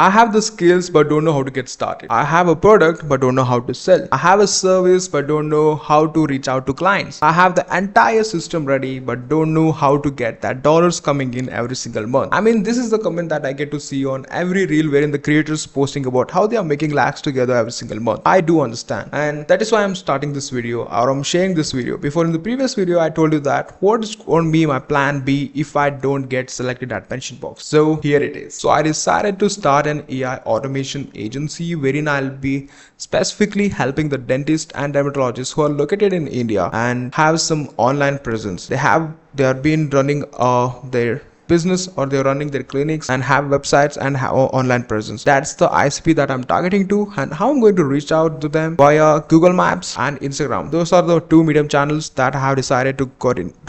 I have the skills but don't know how to get started. I have a product but don't know how to sell. I have a service but don't know how to reach out to clients. I have the entire system ready but don't know how to get that dollars coming in every single month. I mean, this is the comment that I get to see on every reel wherein the creators posting about how they are making lakhs together every single month. I do understand, and that is why I'm starting this video, or I'm sharing this video. Before, in the previous video, I told you that what is going to be my plan B if I don't get selected at pension box. So here it is. So I decided to start an AI automation agency wherein I'll be specifically helping the dentists and dermatologists who are located in India and have some online presence. They have been running their business, or they're running their clinics and have websites and have online presence. That's the ICP that I'm targeting to, and how I'm going to reach out to them via Google Maps and Instagram. Those are the two medium channels that I have decided to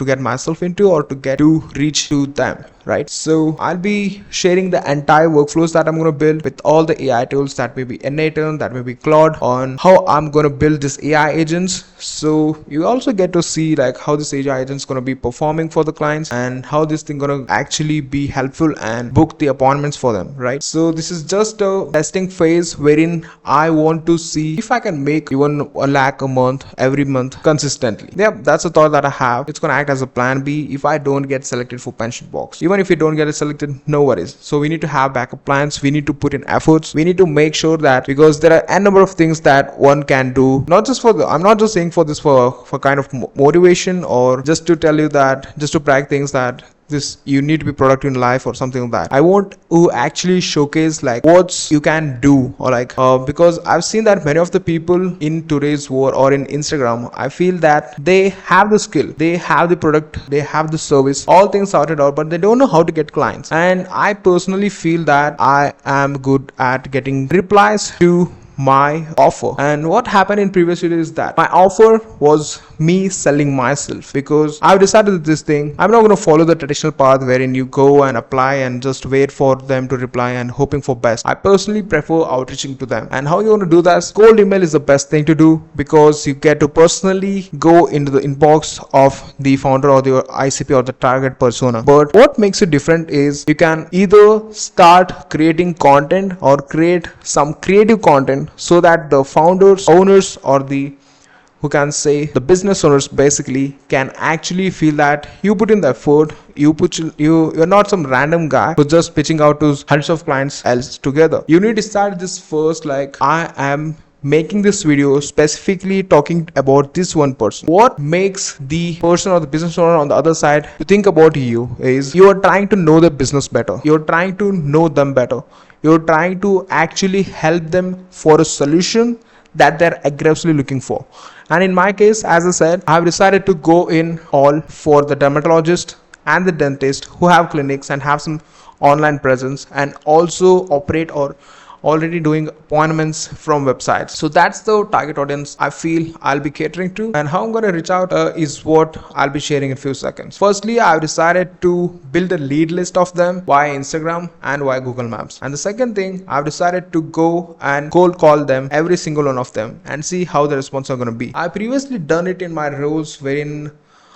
get myself into, or to reach to them. Right, so I'll be sharing the entire workflows that I'm going to build with all the AI tools, that may be Ennaton, that may be Claude, on how I'm going to build this AI agents. So you also get to see like how this AI agent is going to be performing for the clients, and how this thing going to actually be helpful and book the appointments for them. Right, so this is just a testing phase wherein I want to see if I can make even 1 lakh a month every month consistently. Yeah, that's a thought that I have. It's going to act as a plan B if I don't get selected for pension box. Even if you don't get it selected, no worries. So we need to have backup plans, we need to put in efforts, we need to make sure that, because there are a number of things that one can do, not just for the, I'm not just saying for this for kind of motivation, or just to tell you that, just to brag things that this you need to be productive in life or something like that. I want to actually showcase like what you can do, or like because I've seen that many of the people in today's world or in Instagram, I feel that they have the skill, they have the product, they have the service, all things sorted out, but they don't know how to get clients. And I personally feel that I am good at getting replies to my offer. And what happened in previous video is that my offer was me selling myself, because I've decided that this thing, I'm not going to follow the traditional path wherein you go and apply and just wait for them to reply and hoping for best. I personally prefer outreaching to them. And how you want to do that? Cold email is the best thing to do, because you get to personally go into the inbox of the founder or the ICP or the target persona. But what makes it different is you can either start creating content or create some creative content, so that the founders, owners, or the, who can say, the business owners basically can actually feel that you put in the effort, you're not some random guy who's just pitching out to hundreds of clients else together. You need to start this first, like, I am making this video specifically talking about this one person. What makes the person or the business owner on the other side to think about you is you are trying to know the business better, you're trying to know them better, you're trying to actually help them for a solution that they're aggressively looking for. And in my case, as I said, I've decided to go in all for the dermatologist and the dentist who have clinics and have some online presence, and also operate or already doing appointments from websites. So that's the target audience I feel I'll be catering to, and how I'm going to reach out is what I'll be sharing in a few seconds. Firstly, I've decided to build a lead list of them via Instagram and via Google Maps. And the second thing, I've decided to go and cold call them, every single one of them, and see how the response are going to be. I previously done it in my roles wherein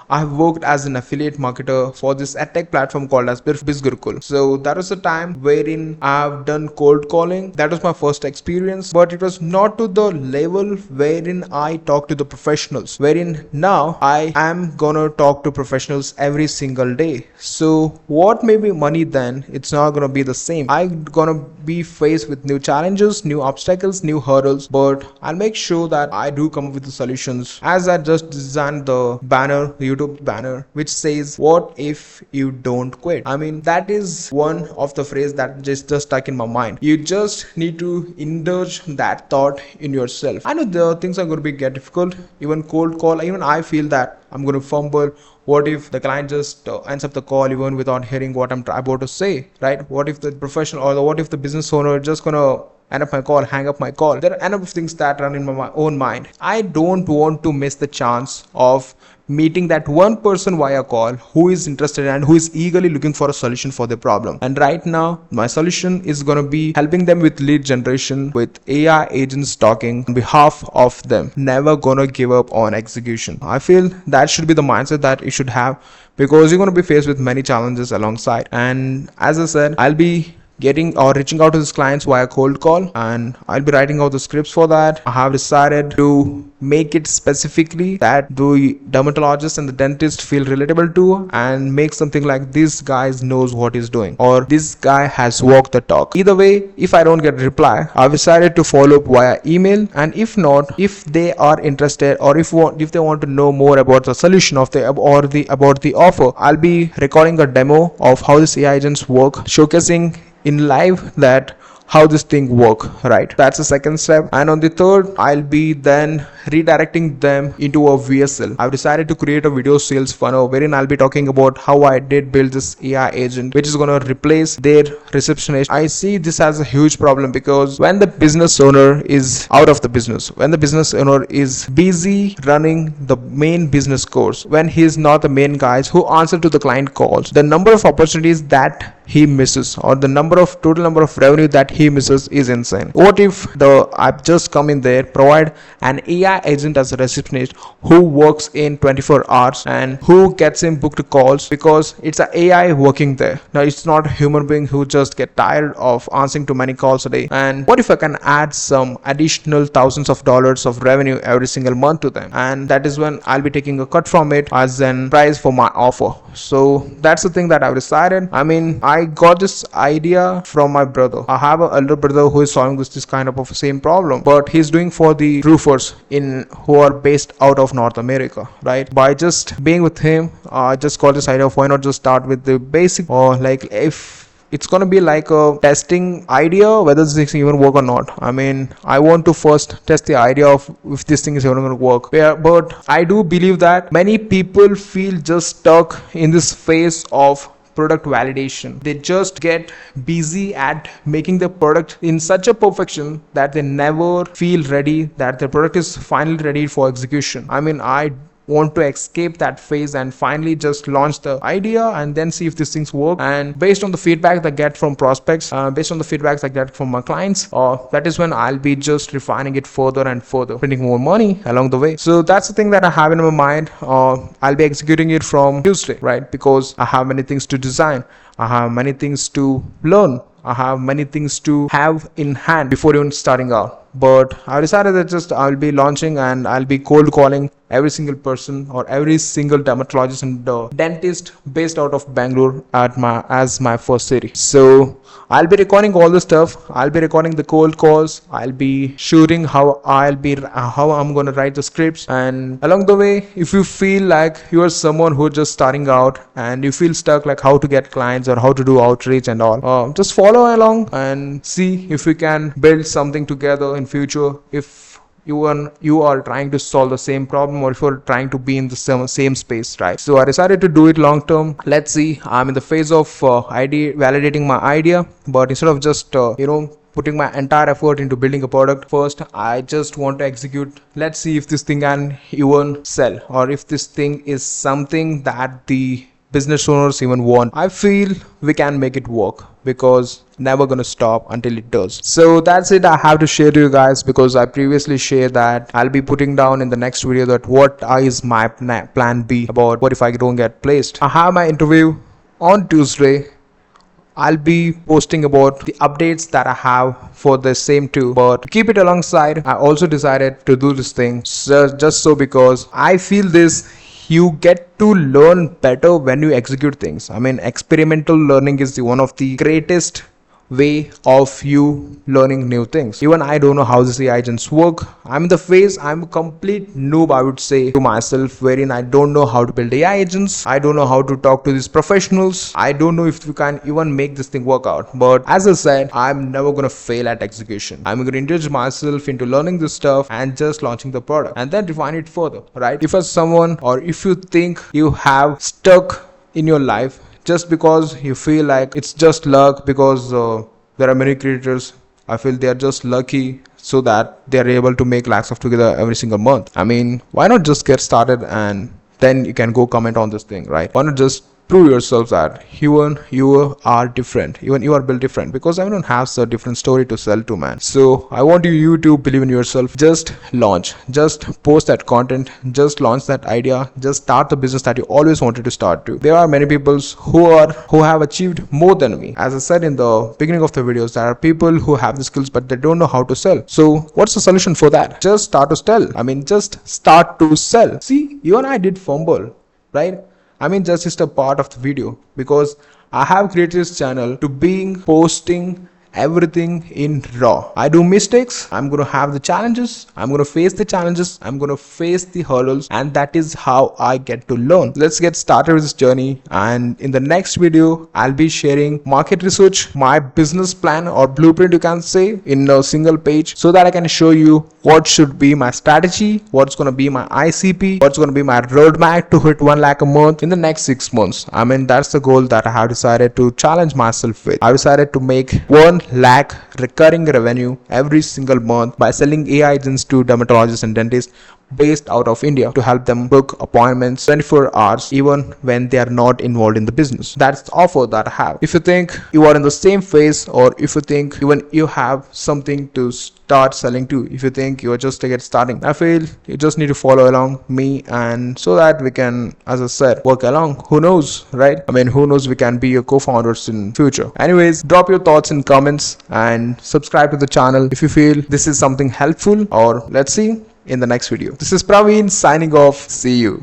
I have worked as an affiliate marketer for this edtech platform called as BizGurukul. So that was the time wherein I've done cold calling. That was my first experience, but it was not to the level wherein I talk to the professionals, wherein now I am gonna talk to professionals every single day. So what may be money then, it's not gonna be the same. I'm gonna be faced with new challenges, new obstacles, new hurdles, but I'll make sure that I do come up with the solutions. As I just designed the banner, YouTube banner, which says, what if you don't quit? I mean, that is one of the phrase that just stuck in my mind. You just need to indulge that thought in yourself. I know the things are going to get difficult, even cold call, even I feel that I'm going to fumble. What if the client just ends up the call even without hearing what I'm about to say, right? What if the professional, or what if the business owner just gonna end up my call, hang up my call? There are enough of things that run in my own mind. I don't want to miss the chance of meeting that one person via call who is interested and who is eagerly looking for a solution for their problem. And right now, my solution is going to be helping them with lead generation with AI agents talking on behalf of them. Never gonna give up on execution. I feel that should be the mindset that you should have, because you're going to be faced with many challenges alongside. And as I said, I'll be getting or reaching out to these clients via cold call, and I'll be writing out the scripts for that. I have decided to make it specifically that the dermatologist and the dentist feel relatable to, and make something like this guy knows what he's doing, or this guy has walked the talk. Either way, if I don't get a reply, I've decided to follow up via email, and if not, if they are interested, or if they want to know more about the solution of the or the about the offer, I'll be recording a demo of how this AI agents work, showcasing in live that how this thing work, right? That's the second step. And on the third, I'll be then redirecting them into a VSL. I've decided to create a video sales funnel wherein I'll be talking about how I did build this AI agent which is going to replace their receptionist. I see this as a huge problem because when the business owner is out of the business, when the business owner is busy running the main business course, when he's not the main guys who answer to the client calls, the number of opportunities that he misses, or the total number of revenue that he misses, is insane. What if I've just come in there, provide an AI agent as a receptionist who works in 24 hours and who gets him booked calls because it's an AI working there. Now it's not a human being who just get tired of answering to many calls a day. And what if I can add some additional thousands of dollars of revenue every single month to them, and that is when I'll be taking a cut from it as an price for my offer. So that's the thing that I've decided. I mean, I got this idea from my brother. I have an elder brother who is solving this kind of same problem, but he's doing for the roofers who are based out of North America, right? By just being with him, I just got this idea of why not just start with the basic, or like if it's gonna be like a testing idea whether this thing even work or not. I mean, I want to first test the idea of if this thing is even gonna work. But I do believe that many people feel just stuck in this phase of product validation. They just get busy at making the product in such a perfection that they never feel ready that the product is finally ready for execution. I mean, I want to escape that phase and finally just launch the idea and then see if these things work. And based on the feedback that I get from prospects, based on the feedbacks I get from my clients, that is when I'll be just refining it further and further, spending more money along the way. So that's the thing that I have in my mind. I'll be executing it from Tuesday, right? Because I have many things to design, I have many things to learn, I have many things to have in hand before even starting out. But I decided that I'll be launching and I'll be cold calling every single person or every single dermatologist and dentist based out of Bangalore as my first city. So I'll be recording all the stuff. I'll be recording the cold calls. I'll be shooting how I'm gonna write the scripts. And along the way, if you feel like you are someone who's just starting out and you feel stuck like how to get clients or how to do outreach and all, just follow along and see if we can build something together in future. If you are trying to solve the same problem, or if you're trying to be in the same space, right? So I decided to do it long term. Let's see. I'm in the phase of validating my idea, but instead of just putting my entire effort into building a product, first I just want to execute. Let's see if this thing can even sell, or if this thing is something that the business owners even want. I feel we can make it work, because never gonna stop until it does. So that's it I have to share to you guys, because I previously shared that I'll be putting down in the next video that what is my plan B about what if I don't get placed. I have my interview on Tuesday. I'll be posting about the updates that I have for the same too, but to keep it alongside, I also decided to do this thing just so, because I feel this, you get to learn better when you execute things. I mean, experimental learning is one of the greatest way of you learning new things. Even I don't know how these AI agents work. I'm in the phase, I'm a complete noob, I would say to myself, wherein I don't know how to build AI agents. I don't know how to talk to these professionals. I don't know if you can even make this thing work out. But as I said, I'm never gonna fail at execution. I'm gonna indulge myself into learning this stuff and just launching the product and then refine it further, right? If as someone, or if you think you have stuck in your life just because you feel like it's just luck, because there are many creators, I feel they are just lucky so that they are able to make lakhs of together every single month. I mean, why not just get started and then you can go comment on this thing, right? Why not just prove yourself that even you are different, even you are built different, because everyone has a different story to sell to, man. So I want you to believe in yourself. Just launch, just post that content, just launch that idea, just start the business that you always wanted to start to. There are many people who have achieved more than me. As I said in the beginning of the videos, there are people who have the skills but they don't know how to sell. So what's the solution for that? Just start to sell. Just start to sell. See, you and I did fumble, right? That's just a part of the video, because I have created this channel to being posting everything in raw. I do mistakes, I'm gonna have the challenges, I'm gonna face the challenges, I'm gonna face the hurdles, and that is how I get to learn. Let's get started with this journey, and in the next video I'll be sharing market research, my business plan or blueprint, you can say, in a single page, so that I can show you what should be my strategy, what's gonna be my ICP, what's gonna be my roadmap to hit 1 lakh a month in the next 6 months. That's the goal that I have decided to challenge myself with. I decided to make 1 lakh recurring revenue every single month by selling AI agents to dermatologists and dentists based out of India, to help them book appointments 24 hours even when they are not involved in the business. That's the offer that I have. If you think you are in the same phase, or if you think even you have something to start selling to, if you think you are just to get starting, I feel you just need to follow along me, and so that we can, as I said, work along. Who knows, right? Who knows, we can be your co-founders in future. Anyways, drop your thoughts in comments and subscribe to the channel if you feel this is something helpful, or let's see in the next video. This is Praveen signing off. See you.